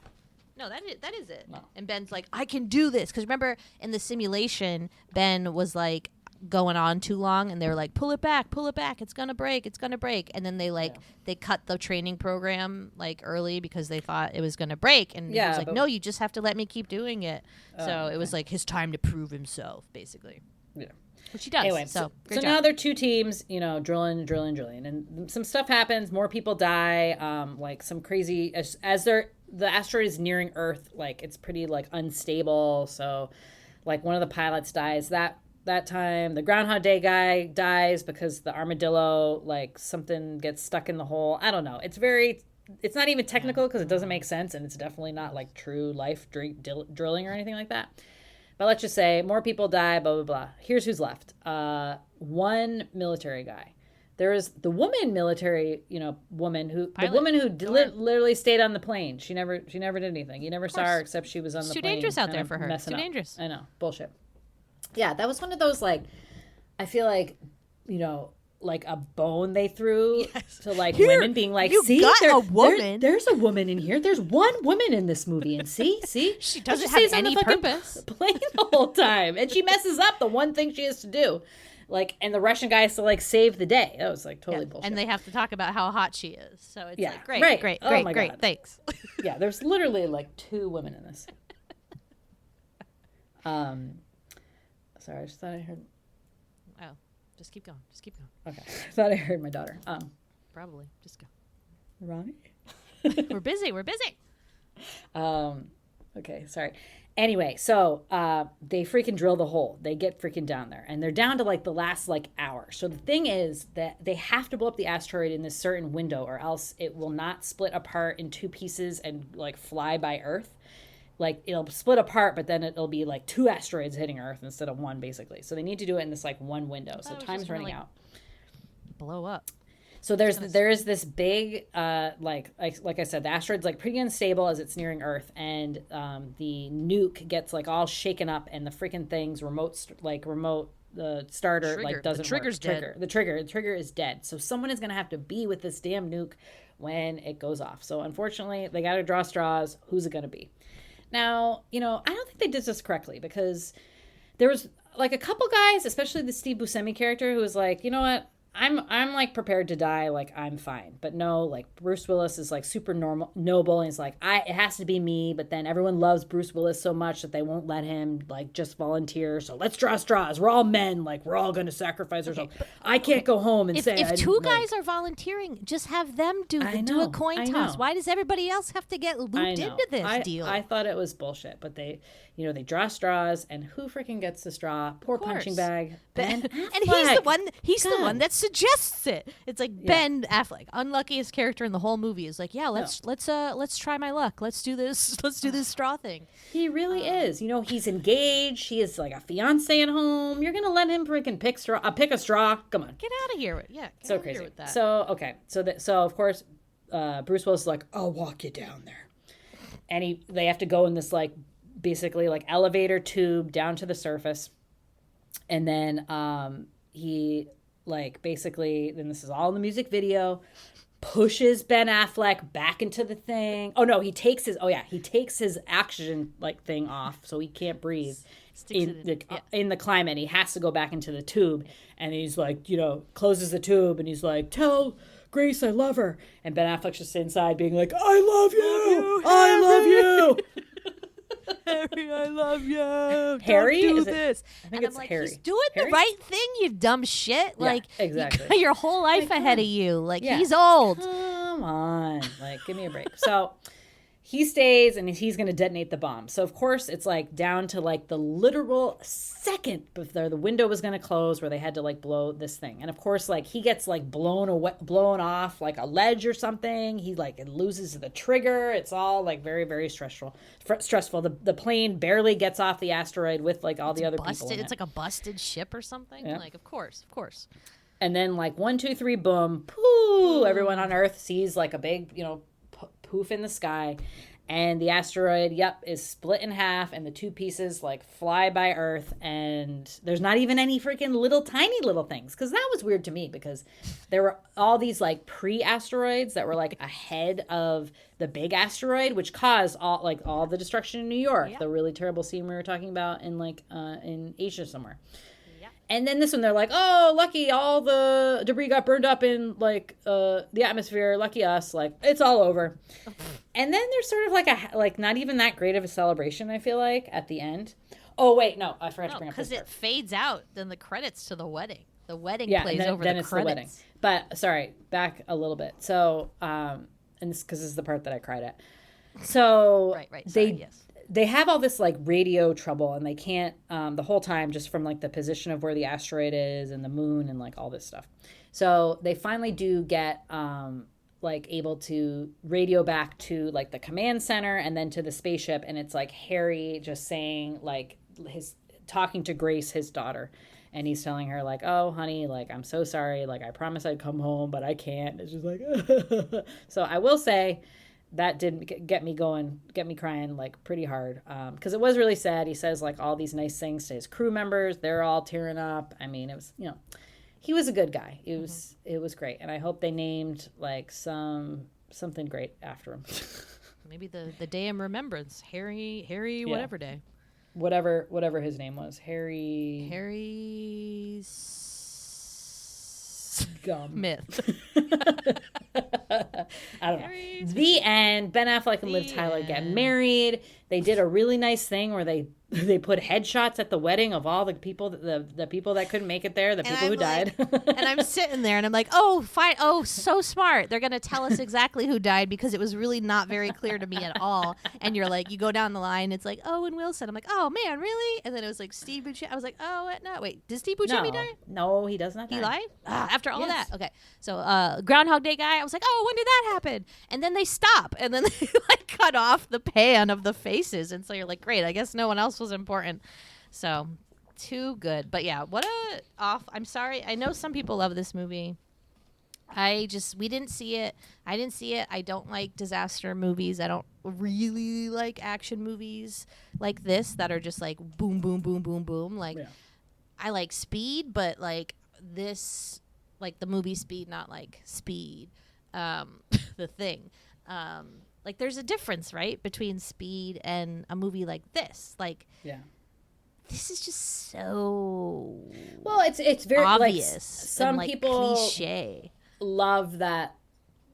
No, that is it. No. And Ben's like, I can do this. Because remember, in the simulation, Ben was like going on too long. And they were like, pull it back. It's going to break. And then they cut the training program like early because they thought it was going to break. And he was like, no, you just have to let me keep doing it. So it was like his time to prove himself, basically. Yeah. Which he does. Anyway, so now they're two teams, drilling. And some stuff happens. More people die. Like some crazy, the asteroid is nearing Earth, like it's pretty like unstable. So like one of the pilots dies that time. The Groundhog Day guy dies because the armadillo, like something gets stuck in the hole. I don't know. It's not even technical because it doesn't make sense. And it's definitely not like true life drilling or anything like that. But let's just say more people die, blah, blah, blah. Here's who's left. One military guy. There is the military woman who literally stayed on the plane. She never did anything. You never saw her except she was on the plane. Too dangerous out there for her. Too dangerous. I know. Bullshit. Yeah, that was one of those like, I feel like, like a bone they threw to like women being like, see, a woman. There's a woman in here. There's one woman in this movie, and see, she doesn't have any purpose. Plane the whole time, and she messes up the one thing she has to do. Like, and the Russian guy has to like save the day. That was like totally bullshit. And they have to talk about how hot she is. So it's like great, great. Thanks. Yeah, there's literally like two women in this. Sorry, I just thought I heard. Oh, just keep going. Okay, I thought I heard my daughter. Probably. Just go. Ronnie? We're busy. Okay, sorry. Anyway, so they freaking drill the hole. They get freaking down there, and they're down to like the last like hour. So the thing is that they have to blow up the asteroid in this certain window, or else it will not split apart in two pieces and like fly by Earth. Like it'll split apart, but then it'll be like two asteroids hitting Earth instead of one, basically. So they need to do it in this like one window. So time's running out. Blow up. So there is this big like I said, the asteroid's like pretty unstable as it's nearing Earth, and the nuke gets like all shaken up, and the freaking thing's remote starter like doesn't work. The trigger is dead. So someone is gonna have to be with this damn nuke when it goes off. So unfortunately, they gotta draw straws. Who's it gonna be? Now, I don't think they did this correctly, because there was like a couple guys, especially the Steve Buscemi character, who was like, you know what? I'm like prepared to die, like I'm fine. But no, like Bruce Willis is like super noble, and he's like, it has to be me. But then everyone loves Bruce Willis so much that they won't let him like just volunteer. So let's draw straws. We're all men, like we're all going to sacrifice ourselves. I can't go home and say. If two guys are volunteering, just have them do a coin toss. Why does everybody else have to get looped into this deal? I thought it was bullshit, but they draw straws, and who freaking gets the straw? Poor punching bag. Ben Affleck. And he's the one that's suggests it. It's like Ben Affleck, unluckiest character in the whole movie, is like, let's try my luck. Let's do this. Let's do this straw thing. He really is. You know, he's engaged. He has like a fiance at home. You're gonna let him freaking pick a straw? Come on, get out of here. Yeah, so crazy. With that. So okay, so of course, Bruce Willis is like, I'll walk you down there, and they have to go in this like basically like elevator tube down to the surface, and then he like basically, then this is all in the music video, pushes Ben Affleck back into the thing. Oh no, he takes his oxygen like thing off, so he can't breathe in the climate. He has to go back into the tube, and he's like, closes the tube, and he's like, tell Grace I love her, and Ben Affleck's just inside being like, I love you, I love you. Harry, I love you. Harry? Don't do this. I think it's Harry. He's doing the right thing, you dumb shit. Yeah, like, exactly. You got your whole life ahead of you. Like, he's old. Come on. Like, give me a break. So he stays, and he's going to detonate the bomb. So, of course, it's, like, down to, like, the literal second before the window was going to close where they had to, like, blow this thing. And, of course, like, he gets, like, blown off, like, a ledge or something. He, like, loses the trigger. It's all, like, very, very stressful. The plane barely gets off the asteroid with, like, all the other people in it. It's like a busted ship or something. Yeah. Like, of course. And then, like, 1, 2, 3, boom, pooh, everyone on Earth sees, like, a big, poof in the sky, and the asteroid is split in half, and the two pieces like fly by Earth, and there's not even any freaking tiny little things, because that was weird to me, because there were all these like pre-asteroids that were like ahead of the big asteroid, which caused all the destruction in New York, the really terrible scene we were talking about in in Asia somewhere. And then this one, they're like, oh, lucky, all the debris got burned up in, like, the atmosphere. Lucky us. Like, it's all over. And then there's sort of like not even that great of a celebration, I feel like, at the end. Oh, wait, no, I forgot to bring up this part. Because it fades out, then the credits to the wedding. The wedding plays over the credits. The wedding. But, sorry, back a little bit. So, and this, because this is the part that I cried at. So, right. Sorry, yes. They have all this like radio trouble, and they can't the whole time, just from like the position of where the asteroid is and the moon and like all this stuff. So they finally do get like able to radio back to like the command center and then to the spaceship, and it's like Harry just saying like talking to Grace, his daughter, and he's telling her like, oh honey, like I'm so sorry, like I promised I'd come home but I can't. It's just like so I will say that did get me crying like pretty hard, because it was really sad. He says like all these nice things to his crew members. They're all tearing up. I mean, it was, he was a good guy. It was great, and I hope they named like something great after him. Maybe the day in remembrance, Harry whatever day, whatever his name was, Harry Myth. I don't know. The end. Ben Affleck and Liv Tyler get married. They did a really nice thing where they put headshots at the wedding of all the people the people that couldn't make it there, the people who died. And I'm sitting there and I'm like, oh, fine. Oh, so smart. They're going to tell us exactly who died, because it was really not very clear to me at all. And you're like, you go down the line, it's like, Owen Wilson. I'm like, oh man, really? And then it was like Steve Buscemi. I was like, oh, no, wait, did Steve Buscemi die? No, he does not die. He lied? After all that? Okay. So Groundhog Day guy, I was like, oh, when did that happen? And then they stop, and then they like cut off the pan of the faces, and so you're like, great, I guess no one else was important. So too good. But yeah, I'm sorry, I know some people love this movie. We didn't see it. I didn't see it. I don't like disaster movies. I don't really like action movies like this that are just like boom boom boom boom boom. Like I like Speed, but like this, like the movie Speed, not like Speed, the Thing. Like there's a difference, right, between Speed and a movie like this. Like, this is just so it's very obvious. Like, some and, people cliche. Love that,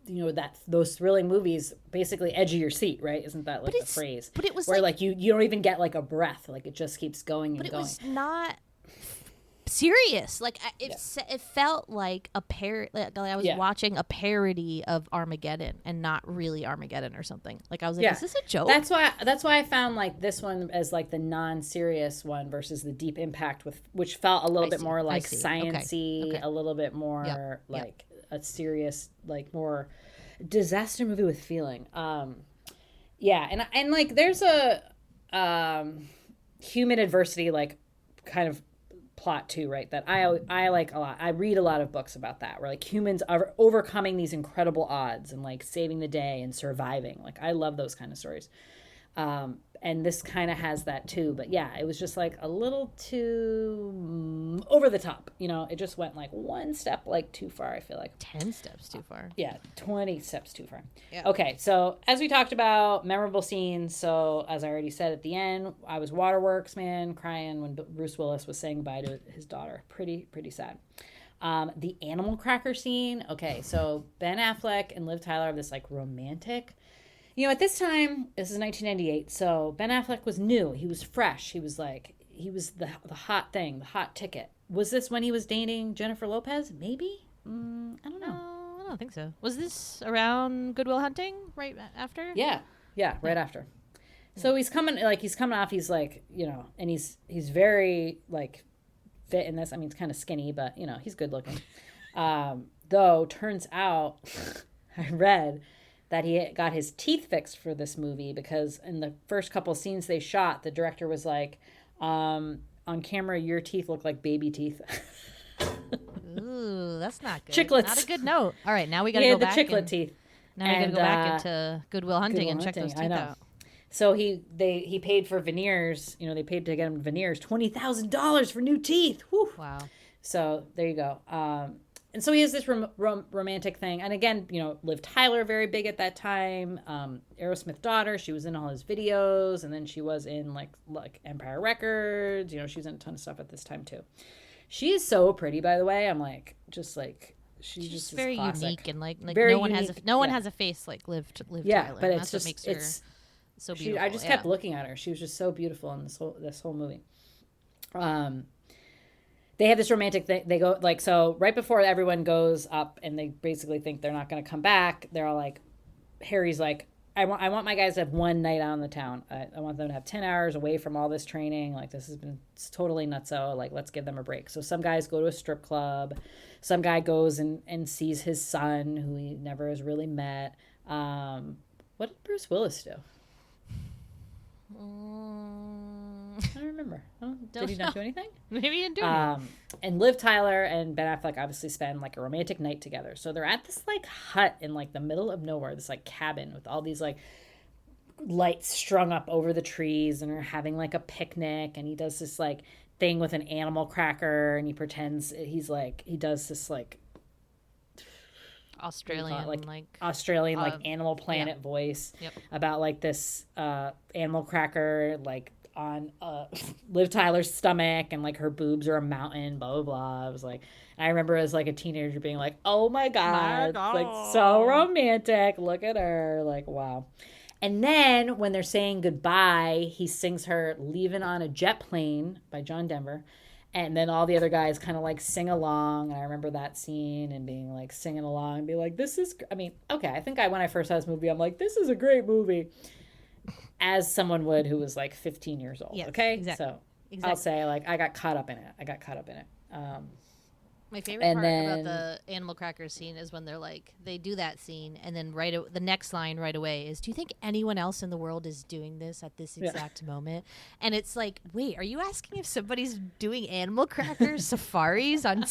that those thrilling movies basically edge of your seat, right? Isn't that like the phrase? But it was where like you don't even get like a breath, like it just keeps going and going. But it was not serious. Like it felt like a like I was watching a parody of Armageddon and not really Armageddon or something. Like I was like, is this a joke? That's why I found like this one as like the non-serious one versus the Deep Impact, which felt a little bit more like sciencey, a little bit more like a serious, like more disaster movie with feeling. And like there's a human adversity like kind of plot too, right? That I like a lot. I read a lot of books about that, where like humans are overcoming these incredible odds and like saving the day and surviving. Like I love those kind of stories. And this kind of has that too. But yeah, it was just like a little too over the top. You know, it just went like one step like too far, I feel like. 10 steps too far. Yeah, 20 steps too far. Yeah. Okay, so as we talked about, memorable scenes. So as I already said at the end, I was waterworks, man, crying when Bruce Willis was saying goodbye to his daughter. Pretty sad. The animal cracker scene. Okay, so Ben Affleck and Liv Tyler have this like romantic... You know, at this time, this is 1998, so Ben Affleck was new. He was fresh. He was the hot thing, the hot ticket. Was this when he was dating Jennifer Lopez? Maybe? I don't know. No, I don't think so. Was this around Good Will Hunting right after? Yeah, right after. So he's coming off, he's like, you know, and he's very, like, fit in this. I mean, he's kind of skinny, but, you know, he's good looking. Though, turns out, I read... that he got his teeth fixed for this movie because in the first couple scenes they shot, the director was like, on camera, your teeth look like baby teeth. Ooh, that's not good. Chiclets. Not a good note. All right, now we got to go back. Yeah, the Chiclet teeth. Now we got to go back into Good Will Hunting and check those teeth out. So he paid for veneers. You know, they paid to get him veneers, $20,000 for new teeth. Whew. Wow. So there you go. And so he has this romantic thing. And again, you know, Liv Tyler, very big at that time. Aerosmith daughter, she was in all his videos. And then she was in like Empire Records. You know, she was in a ton of stuff at this time too. She is so pretty, by the way. I'm like, just like, she's just very classic. Unique. And like very no one unique. has a face like Liv yeah, Tyler. but And it's that's just, what makes her so beautiful. I just kept looking at her. She was just so beautiful in this whole movie. They have this romantic thing. They go like, so right before everyone goes up and they basically think they're not going to come back. They're all like, Harry's like, I want my guys to have one night out in the town. I want them to have 10 hours away from all this training. Like this has been totally nutso. Like let's give them a break. So some guys go to a strip club. Some guy goes and sees his son who he never has really met. What did Bruce Willis do? I don't remember. Did he not do anything? Maybe he didn't do anything. And Liv Tyler and Ben Affleck obviously spend like a romantic night together. So they're at this like hut in like the middle of nowhere, this like cabin with all these like lights strung up over the trees, and are having like a picnic. And he does this like thing with an animal cracker, and he pretends he does this like Australian like Animal Planet voice about like this animal cracker like on Liv Tyler's stomach, and like her boobs are a mountain, blah blah blah. I was like, I remember as like a teenager being like, oh my god, like so romantic, look at her, like wow. And then when they're saying goodbye, he sings her Leaving on a Jet Plane by John Denver. And then all the other guys kind of like sing along. And I remember that scene and being like singing along and be like, this is, I mean, okay. I think when I first saw this movie, I'm like, this is a great movie. As someone would who was like 15 years old. Yes, okay. Exactly. So I'll say like, I got caught up in it. My favorite part about the animal cracker scene is when they do that scene, and then the next line right away is, do you think anyone else in the world is doing this at this exact moment? And it's like, wait, are you asking if somebody's doing animal cracker safaris on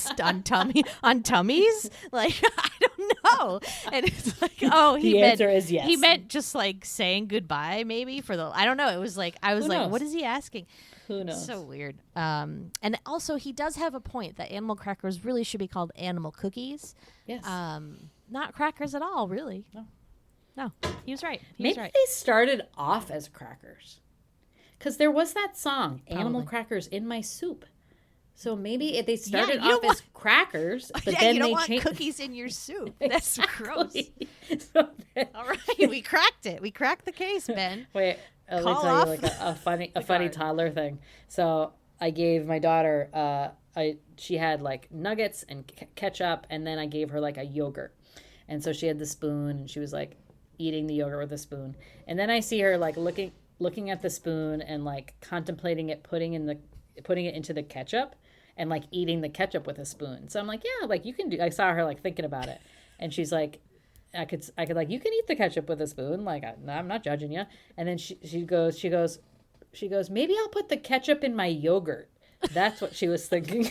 tummies? Like, I don't know. And it's like, oh, the answer is yes. He meant just like saying goodbye, maybe I don't know. It was like, I was like, what is he asking? Who knows? So weird. And also, he does have a point that animal crackers really should be called animal cookies. Yes. Not crackers at all, really. No. He was right. Maybe they started off as crackers. Because there was that song, Probably. Animal Crackers in My Soup. So maybe they started off as crackers, but then you don't they want changed cookies in your soup. That's gross. So all right, we cracked it. We cracked the case, Ben. Wait, let me tell you like a funny toddler thing. So I gave my daughter she had like nuggets and ketchup, and then I gave her like a yogurt. And so she had the spoon, and she was like eating the yogurt with a spoon. And then I see her like looking at the spoon and like contemplating it, putting it into the ketchup and like eating the ketchup with a spoon. So I'm like, yeah, like you can do. I saw her like thinking about it, and she's like, I could like, you can eat the ketchup with a spoon. Like I'm not judging you. And then she goes, maybe I'll put the ketchup in my yogurt. That's what she was thinking.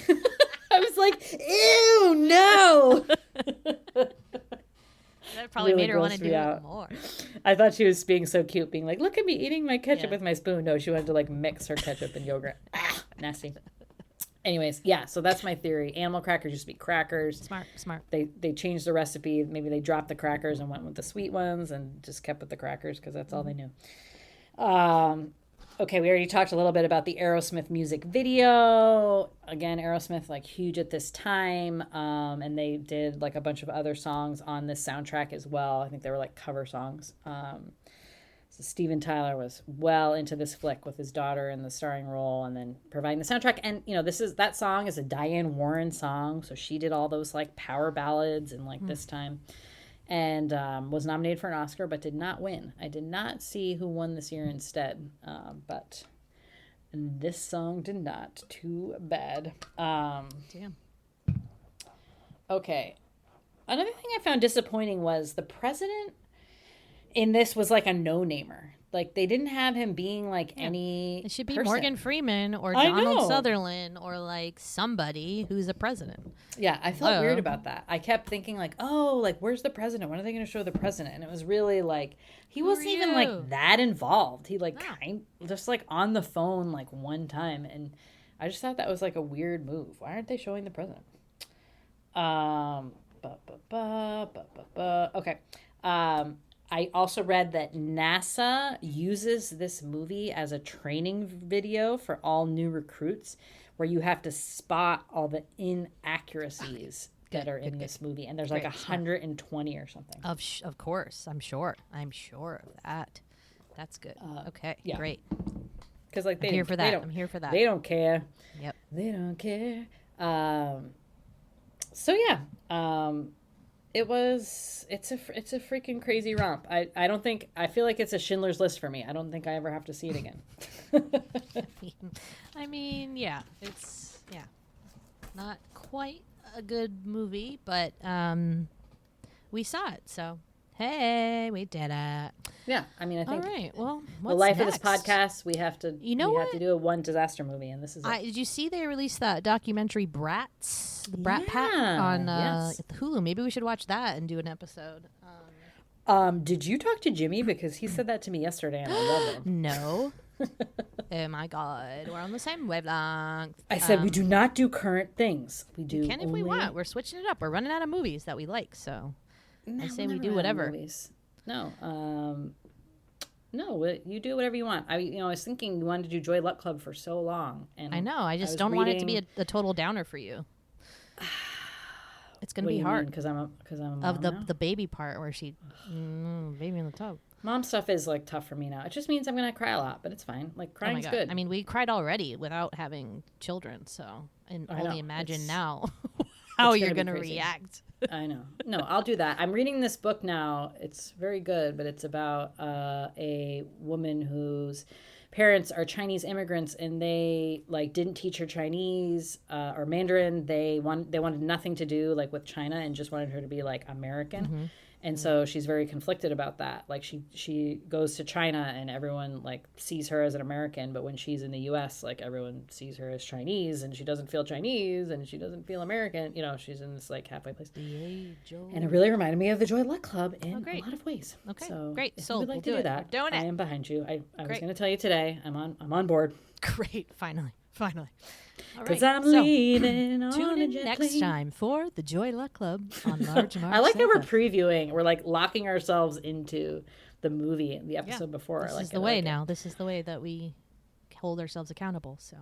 I was like, ew, no. That probably really made her want to do it more. I thought she was being so cute, being like, look at me eating my ketchup with my spoon. No, she wanted to like mix her ketchup and yogurt. Nasty. Anyways, yeah, so that's my theory. Animal crackers used to be crackers. Smart. They changed the recipe. Maybe they dropped the crackers and went with the sweet ones and just kept with the crackers because that's all they knew. Okay, we already talked a little bit about the Aerosmith music video. Again, Aerosmith, like, huge at this time. And they did, like, a bunch of other songs on this soundtrack as well. I think they were, like, cover songs. So Steven Tyler was well into this flick with his daughter in the starring role and then providing the soundtrack. And, you know, that song is a Diane Warren song. So she did all those, like, power ballads and, like, this time. And was nominated for an Oscar, but did not win. I did not see who won this year instead, but this song did not. Too bad. Damn. Okay. Another thing I found disappointing was the president in this was like a no-namer. Like, they didn't have him being, like, any It should be person. Morgan Freeman or Donald Sutherland or, like, somebody who's a president. Yeah, I felt weird about that. I kept thinking, like, oh, like, where's the president? When are they going to show the president? And it was really, like, he wasn't even, like, that involved. He, like, just, like, on the phone, like, one time. And I just thought that was, like, a weird move. Why aren't they showing the president? Okay. I also read that NASA uses this movie as a training video for all new recruits where you have to spot all the inaccuracies that are in this movie. And there's like 120 or something. Of course. I'm sure of that. That's good. Okay, great. Because like I'm here for that. They don't care. Yep. They don't care. So yeah. It's a freaking crazy romp. I feel like it's a Schindler's List for me. I don't think I ever have to see it again. I mean, yeah, it's not quite a good movie, but we saw it, so hey, we did it. Yeah, I mean, I think. All right, well, the life next? of this podcast, we have to. Have to do one disaster movie, and this is. Did you see they released that documentary Brats, the Brat Pack on Hulu? Maybe we should watch that and do an episode. Did you talk to Jimmy because he said that to me yesterday, and I love him. No. Oh my God, we're on the same wavelength. I said we do not do current things. We do. We can if we want. We're switching it up. We're running out of movies that we like, so. No, I say we do whatever. No, you do whatever you want. I was thinking you wanted to do Joy Luck Club for so long, and I know. I just don't want it to be a total downer for you. It's gonna be hard because I'm a mom of now? the baby part where she baby in the tub. Mom stuff is like tough for me now. It just means I'm gonna cry a lot, but it's fine. Like crying's good. I mean, we cried already without having children, so only imagine now how you're gonna react. I know. No, I'll do that. I'm reading this book now. It's very good, but it's about a woman whose parents are Chinese immigrants, and they like didn't teach her Chinese or Mandarin. They wanted nothing to do like with China and just wanted her to be like American. Mm-hmm. And so she's very conflicted about that. Like she goes to China and everyone like sees her as an American, but when she's in the US, like everyone sees her as Chinese, and she doesn't feel Chinese and she doesn't feel American. You know, she's in this like halfway place. And it really reminded me of the Joy Luck Club in a lot of ways. Okay, so great. If you would like to do that, doing it. I am behind you. I was going to tell you today. I'm on board. Great. Finally. Because I'm leaving on tune a in jet next plane. time for the Joy Luck Club on Large March. I like how we're previewing. We're like locking ourselves into the movie, the episode before. This is the way now. This is the way that we hold ourselves accountable. So,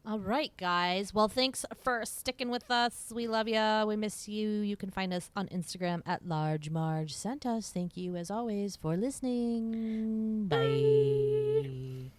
all right, guys. Well, thanks for sticking with us. We love you. We miss you. You can find us on Instagram at Large Marge Sent Us. Thank you, as always, for listening. Bye.